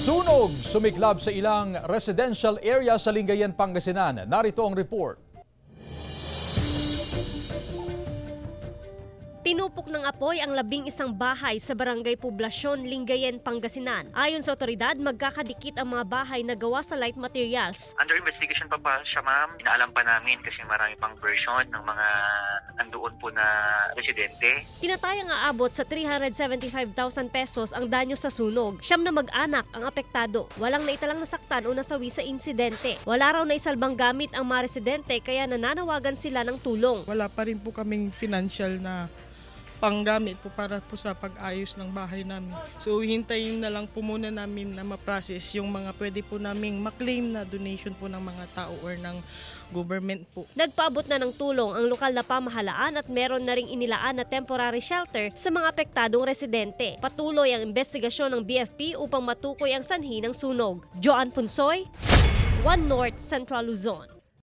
Sunog sumiklab sa ilang residential area sa Lingayen, Pangasinan. Narito ang report. Tinupok ng apoy ang 11 bahay sa Barangay Poblasyon, Lingayen, Pangasinan. Ayon sa otoridad, magkakadikit ang mga bahay na gawa sa light materials. Under investigation pa siya, ma'am. Inaalam pa namin kasi marami pang version ng mga andoon po na residente. Tinatayang aabot sa 375,000 pesos ang danyo sa sunog. Siyam na mag-anak ang apektado. Walang naitalang nasaktan o nasawi sa insidente. Wala raw na isalbang gamit ang mga residente kaya nananawagan sila ng tulong. Wala pa rin po kaming financial na panggamit po para po sa pag-ayos ng bahay namin. So hintayin na lang po muna namin na ma-process yung mga pwede po naming maklaim na donation po ng mga tao or ng government po. Nagpaabot na ng tulong ang lokal na pamahalaan at meron na ring inilaan na temporary shelter sa mga apektadong residente. Patuloy ang investigasyon ng BFP upang matukoy ang sanhi ng sunog. Joan Punsoy, One North, Central Luzon.